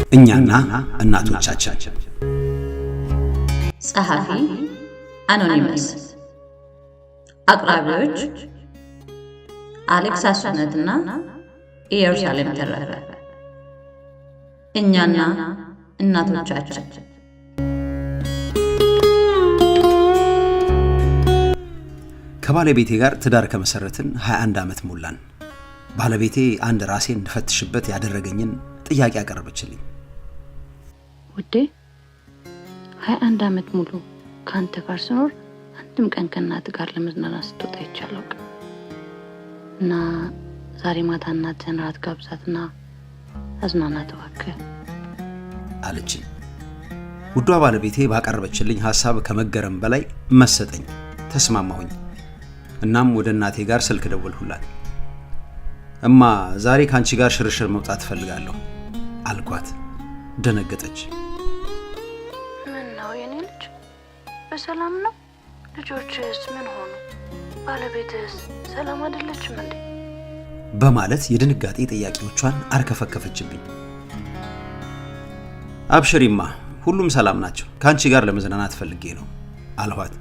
እኛና እናቶቻችን። ጸሐፊ አኖኒመስ፣ አቅራቢዎች አሌክስ አሱነትና ኢየሩሳሌም ተረፈ። እኛና እናቶቻችን። ከባለቤቴ ጋር ትዳር ከመሰረትን 21 ዓመት ሞላን። ባለቤቴ አንድ ራሴን እንድፈትሽበት ያደረገኝን ጥያቄ አቀረበችልኝ። ውዴ 21 ዓመት ሙሉ ካንተ ጋር ስኖር አንድም ቀን ከእናት ጋር ለመዝናናት ስትወጣ ይቻላል እና ዛሬ ማታ እናትህን ራት ጋብዛትና አዝናናት እባክህ አለችኝ። ውዷ ባለቤቴ ባቀረበችልኝ ሐሳብ ከመገረም በላይ መሰጠኝ። ተስማማሁኝ። እናም ወደ እናቴ ጋር ስልክ ደወልሁላት። እማ ዛሬ ካንቺ ጋር ሽርሽር መውጣት ፈልጋለሁ አልኳት። ደነገጠች። ምን ነው የኔ ልጅ? በሰላም ነው? ልጆችስ ምን ሆኑ? ባለቤትስ ሰላም አይደለችም እንዴ? በማለት የድንጋጤ ጥያቄዎቿን አርከፈከፈችብኝ። አብሽሪማ ሁሉም ሰላም ናቸው፣ ካንቺ ጋር ለመዝናናት ፈልጌ ነው አልኋት።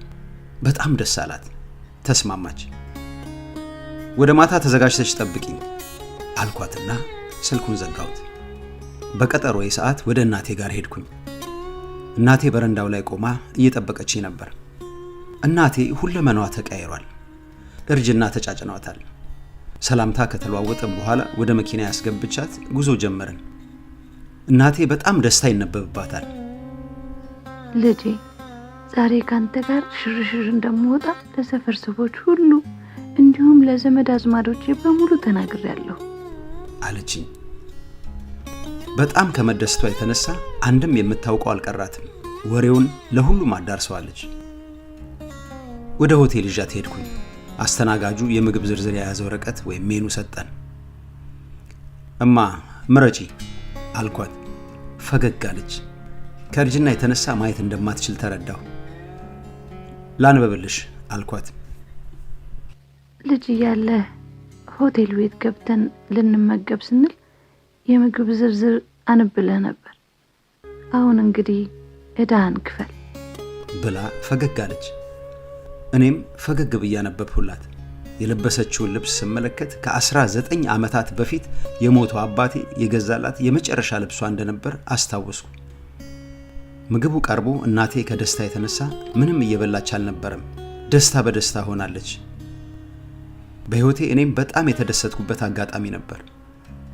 በጣም ደስ አላት። ተስማማች። ወደ ማታ ተዘጋጅተሽ ጠብቂኝ አልኳትና ስልኩን ዘጋሁት። በቀጠሮዬ ሰዓት ወደ እናቴ ጋር ሄድኩኝ። እናቴ በረንዳው ላይ ቆማ እየጠበቀችኝ ነበር። እናቴ ሁለመናዋ ተቀይሯል። እርጅና ተጫጭኗታል። ሰላምታ ከተለዋወጠን በኋላ ወደ መኪና ያስገብቻት ጉዞ ጀመርን። እናቴ በጣም ደስታ ይነበብባታል። ልጄ ዛሬ ካንተ ጋር ሽርሽር እንደምወጣ ለሰፈር ሰዎች ሁሉ እንዲሁም ለዘመድ አዝማዶቼ በሙሉ ተናግሬያለሁ አለችኝ። በጣም ከመደሰቷ የተነሳ አንድም የምታውቀው አልቀራትም። ወሬውን ለሁሉም አዳርሰዋለች። ወደ ሆቴል ይዣት ሄድኩኝ። አስተናጋጁ የምግብ ዝርዝር የያዘ ወረቀት ወይም ሜኑ ሰጠን። እማ ምረጪ አልኳት። ፈገግ አለች። ከእርጅና የተነሳ ማየት እንደማትችል ተረዳሁ። ላንበብልሽ አልኳት። ልጅ እያለ ሆቴል ቤት ገብተን ልንመገብ ስንል የምግብ ዝርዝር አንብለህ ነበር። አሁን እንግዲህ ዕዳህን ክፈል ብላ ፈገግ አለች። እኔም ፈገግ ብዬ አነበብሁላት። የለበሰችውን ልብስ ስመለከት ከ19 ዓመታት በፊት የሞተው አባቴ የገዛላት የመጨረሻ ልብሷ እንደነበር አስታወስኩ። ምግቡ ቀርቦ እናቴ ከደስታ የተነሳ ምንም እየበላች አልነበረም። ደስታ በደስታ ሆናለች። በሕይወቴ እኔም በጣም የተደሰትኩበት አጋጣሚ ነበር።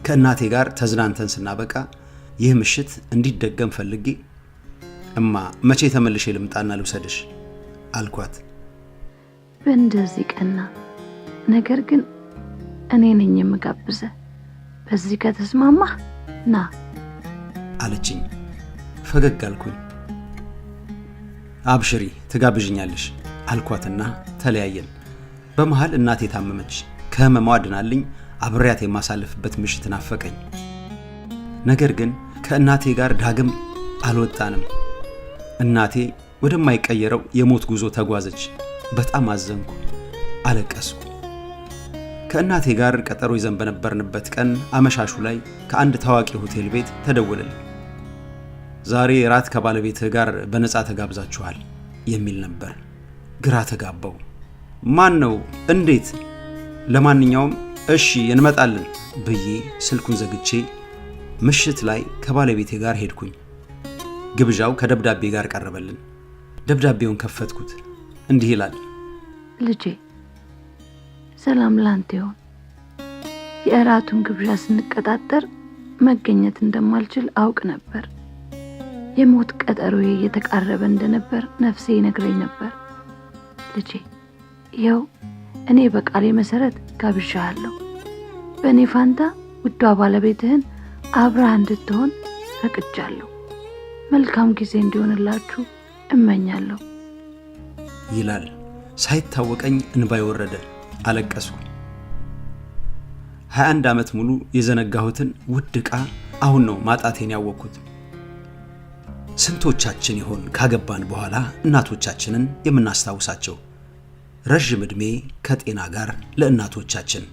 ከእናቴ ጋር ተዝናንተን ስናበቃ ይህ ምሽት እንዲደገም ፈልጌ እማ መቼ ተመልሼ ልምጣና ልውሰድሽ አልኳት። በእንደዚህ ቀና፣ ነገር ግን እኔ ነኝ የምጋብዘህ። በዚህ ከተስማማህ ና አለችኝ። ፈገግ አልኩኝ። አብሽሪ ትጋብዥኛለሽ አልኳትና ተለያየን። በመሃል እናቴ ታመመች። ከህመሟ ድናልኝ አብሬያት የማሳልፍበት ምሽት ናፈቀኝ። ነገር ግን ከእናቴ ጋር ዳግም አልወጣንም። እናቴ ወደማይቀየረው የሞት ጉዞ ተጓዘች። በጣም አዘንኩ፣ አለቀስኩ። ከእናቴ ጋር ቀጠሮ ይዘን በነበርንበት ቀን አመሻሹ ላይ ከአንድ ታዋቂ ሆቴል ቤት ተደወለልኝ። ዛሬ ራት ከባለቤትህ ጋር በነፃ ተጋብዛችኋል የሚል ነበር። ግራ ተጋባው። ማን ነው? እንዴት? ለማንኛውም እሺ እንመጣለን ብዬ ስልኩን ዘግቼ ምሽት ላይ ከባለቤቴ ጋር ሄድኩኝ። ግብዣው ከደብዳቤ ጋር ቀረበልን። ደብዳቤውን ከፈትኩት። እንዲህ ይላል። ልጄ ሰላም ላንተ ይሁን። የእራቱን ግብዣ ስንቀጣጠር መገኘት እንደማልችል አውቅ ነበር። የሞት ቀጠሮዬ እየተቃረበ እንደነበር ነፍሴ ይነግረኝ ነበር። ልጄ ይኸው እኔ በቃሌ መሰረት ጋብዣለሁ። በእኔ ፋንታ ውዷ ባለቤትህን አብረህ እንድትሆን ፈቅጃለሁ። መልካም ጊዜ እንዲሆንላችሁ እመኛለሁ ይላል። ሳይታወቀኝ እንባይ ወረደ። አለቀስኩ። 21 ዓመት ሙሉ የዘነጋሁትን ውድ ዕቃ አሁን ነው ማጣቴን ያወቅኩት። ስንቶቻችን ይሆን ካገባን በኋላ እናቶቻችንን የምናስታውሳቸው? ረጅም ዕድሜ ከጤና ጋር ለእናቶቻችን።